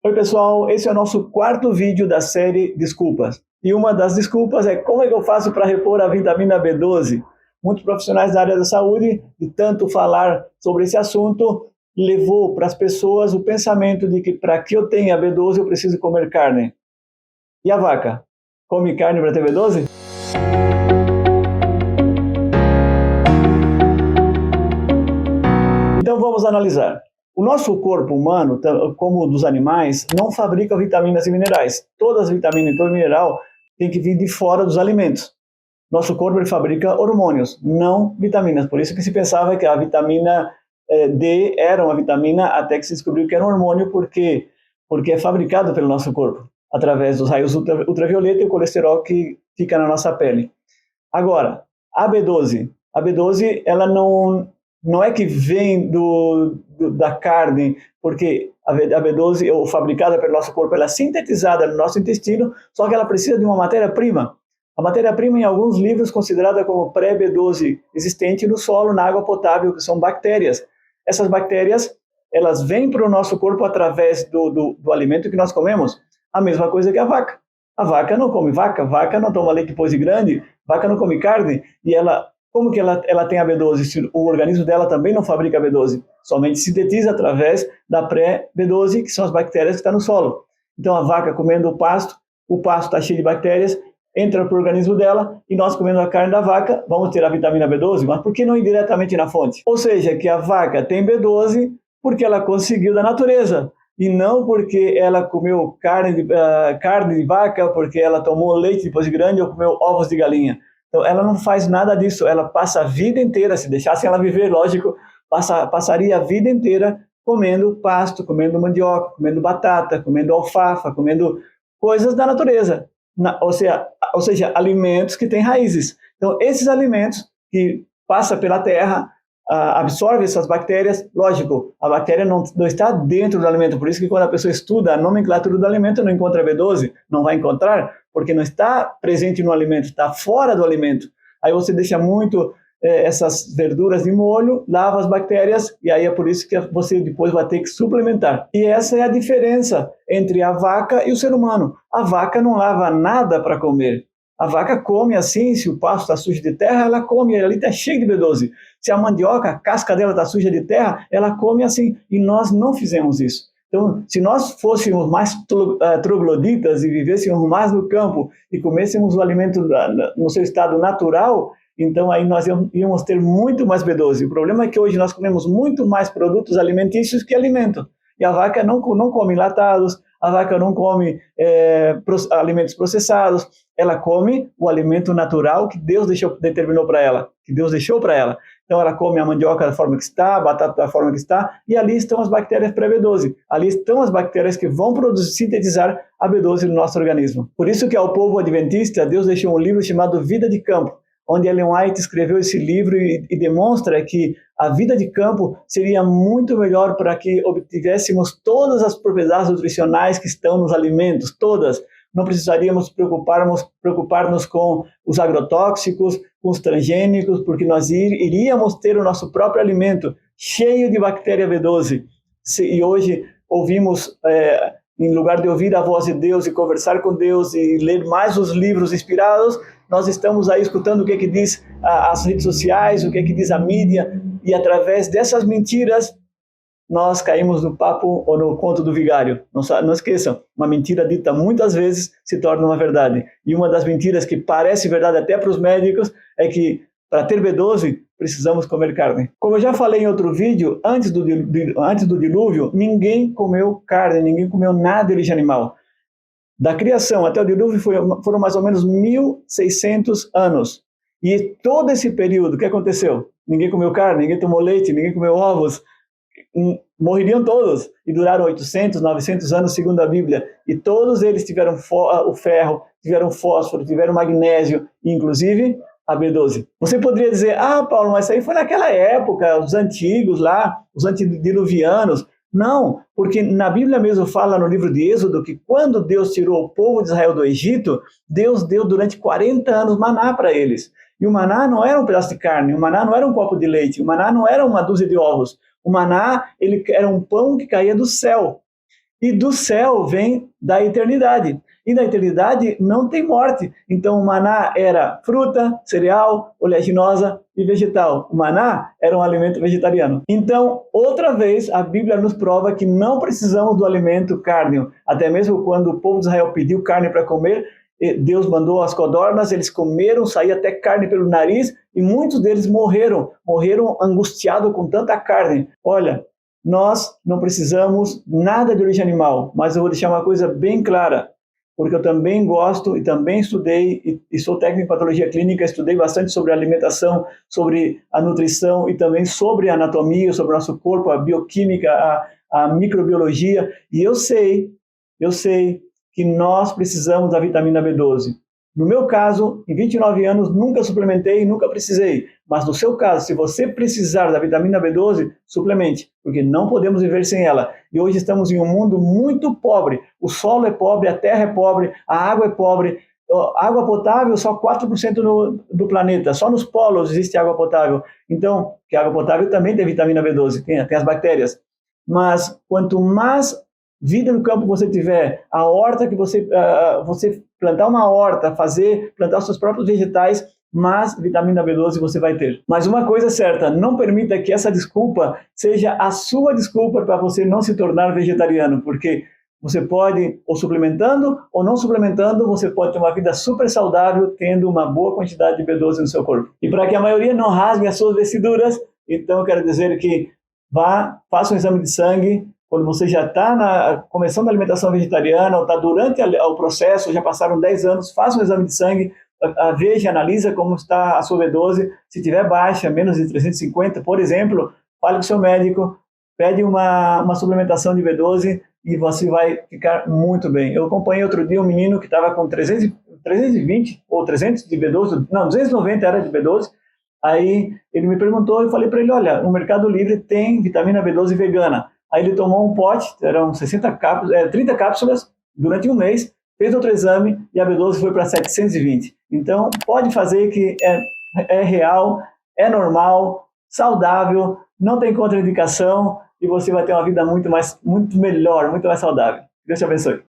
Oi pessoal, esse é o nosso quarto vídeo da série Desculpas. E uma das desculpas é como é que eu faço para repor a vitamina B12? Muitos profissionais da área da saúde, de tanto falar sobre esse assunto, levou para as pessoas o pensamento de que para que eu tenha B12 eu preciso comer carne. E a vaca? Come carne para ter B12? Então vamos analisar. O nosso corpo humano, como o dos animais, não fabrica vitaminas e minerais. Todas as vitaminas e todo mineral tem que vir de fora dos alimentos. Nosso corpo ele fabrica hormônios, não vitaminas. Por isso que se pensava que a vitamina D era uma vitamina até que se descobriu que era um hormônio porque é fabricado pelo nosso corpo através dos raios ultravioleta e o colesterol que fica na nossa pele. Agora, a B12 ela não é que vem da carne, porque a B12, ou fabricada pelo nosso corpo, ela é sintetizada no nosso intestino, só que ela precisa de uma matéria-prima. A matéria-prima, em alguns livros, considerada como pré-B12 existente no solo, na água potável, que são bactérias. Essas bactérias, elas vêm para o nosso corpo através do alimento que nós comemos. A mesma coisa que a vaca. A vaca não come vaca não toma leite depois de grande, vaca não come carne, e como que ela tem a B12? Se o organismo dela também não fabrica B12, somente sintetiza através da pré-B12, que são as bactérias que estão no solo. Então a vaca comendo o pasto está cheio de bactérias, entra para o organismo dela, e nós comendo a carne da vaca, vamos ter a vitamina B12, mas por que não ir diretamente na fonte? Ou seja, que a vaca tem B12 porque ela conseguiu da natureza, e não porque ela comeu carne de vaca, porque ela tomou leite depois de grande ou comeu ovos de galinha. Então, ela não faz nada disso, ela passa a vida inteira, se deixassem ela viver, lógico, passaria a vida inteira comendo pasto, comendo mandioca, comendo batata, comendo alfafa, comendo coisas da natureza, ou seja, alimentos que têm raízes. Então, esses alimentos que passam pela terra, absorve essas bactérias, lógico, a bactéria não está dentro do alimento, por isso que quando a pessoa estuda a nomenclatura do alimento, não encontra B12, não vai encontrar, porque não está presente no alimento, está fora do alimento. Aí você deixa muito essas verduras de molho, lava as bactérias, e aí é por isso que você depois vai ter que suplementar. E essa é a diferença entre a vaca e o ser humano. A vaca não lava nada para comer. A vaca come assim, se o pasto está sujo de terra, ela come, ali está cheio de B12. Se a mandioca, a casca dela está suja de terra, ela come assim. E nós não fizemos isso. Então, se nós fôssemos mais trogloditas e vivêssemos mais no campo e comêssemos o alimento no seu estado natural, então aí nós íamos ter muito mais B12. O problema é que hoje nós comemos muito mais produtos alimentícios que alimento. E a vaca não come enlatados, a vaca não come alimentos processados, ela come o alimento natural que Deus determinou para ela, que Deus deixou para ela. Então ela come a mandioca da forma que está, a batata da forma que está, e ali estão as bactérias pré-B12. Ali estão as bactérias que vão sintetizar a B12 no nosso organismo. Por isso que ao povo adventista, Deus deixou um livro chamado Vida de Campo, onde Ellen White escreveu esse livro e demonstra que a vida de campo seria muito melhor para que obtivéssemos todas as propriedades nutricionais que estão nos alimentos, todas. Não precisaríamos preocupar-nos com os agrotóxicos, com os transgênicos, porque nós iríamos ter o nosso próprio alimento cheio de bactéria B12. E hoje ouvimos, em lugar de ouvir a voz de Deus e conversar com Deus e ler mais os livros inspirados, nós estamos aí escutando o que diz as redes sociais, o que diz a mídia, e através dessas mentiras, nós caímos no papo ou no conto do vigário. Não esqueçam, uma mentira dita muitas vezes se torna uma verdade. E uma das mentiras que parece verdade até para os médicos é que para ter B12 precisamos comer carne. Como eu já falei em outro vídeo, antes do dilúvio, ninguém comeu carne, ninguém comeu nada de origem animal. Da criação até o dilúvio foram mais ou menos 1.600 anos. E todo esse período, o que aconteceu? Ninguém comeu carne, ninguém tomou leite, ninguém comeu ovos. Morreriam todos. E duraram 800, 900 anos, segundo a Bíblia. E todos eles tiveram o ferro, tiveram fósforo, tiveram magnésio, e inclusive a B12. Você poderia dizer, Paulo, mas isso aí foi naquela época, os antigos lá, os antediluvianos. Não, porque na Bíblia mesmo fala no livro de Êxodo que quando Deus tirou o povo de Israel do Egito, Deus deu durante 40 anos maná para eles. E o maná não era um pedaço de carne, o maná não era um copo de leite, o maná não era uma dúzia de ovos. O maná ele era um pão que caía do céu. E do céu vem da eternidade. E da eternidade não tem morte. Então o maná era fruta, cereal, oleaginosa e vegetal. O maná era um alimento vegetariano. Então, outra vez, a Bíblia nos prova que não precisamos do alimento cárneo. Até mesmo quando o povo de Israel pediu carne para comer, Deus mandou as codornas, eles comeram, saía até carne pelo nariz, e muitos deles morreram angustiados com tanta carne. Olha, nós não precisamos nada de origem animal, mas eu vou deixar uma coisa bem clara, porque eu também gosto e também estudei, e sou técnico em patologia clínica, estudei bastante sobre a alimentação, sobre a nutrição e também sobre a anatomia, sobre o nosso corpo, a bioquímica, a microbiologia, e eu sei que nós precisamos da vitamina B12. No meu caso, em 29 anos, nunca suplementei, nunca precisei. Mas no seu caso, se você precisar da vitamina B12, suplemente, porque não podemos viver sem ela. E hoje estamos em um mundo muito pobre. O solo é pobre, a terra é pobre, a água é pobre. Água potável, só 4% do planeta. Só nos polos existe água potável. Então, que a água potável também tem vitamina B12, tem as bactérias. Mas quanto mais vida no campo você tiver, a horta que você plantar uma horta, plantar os seus próprios vegetais, mais vitamina B12 você vai ter. Mas uma coisa é certa, não permita que essa desculpa seja a sua desculpa para você não se tornar vegetariano, porque você pode, ou suplementando ou não suplementando, você pode ter uma vida super saudável, tendo uma boa quantidade de B12 no seu corpo. E para que a maioria não rasgue as suas vestiduras, então eu quero dizer que faça um exame de sangue, quando você já está começando a alimentação vegetariana, ou está durante o processo, já passaram 10 anos, faça um exame de sangue, veja, analisa como está a sua B12, se tiver baixa, menos de 350, por exemplo, fale com o seu médico, pede uma suplementação de B12 e você vai ficar muito bem. Eu acompanhei outro dia um menino que estava com 320 ou 300 de B12, não, 290 era de B12, aí ele me perguntou, eu falei para ele, olha, no Mercado Livre tem vitamina B12 vegana. Aí ele tomou um pote, eram 30 cápsulas durante um mês, fez outro exame e a B12 foi para 720. Então, pode fazer que é real, é normal, saudável, não tem contraindicação e você vai ter uma vida muito melhor, muito mais saudável. Deus te abençoe.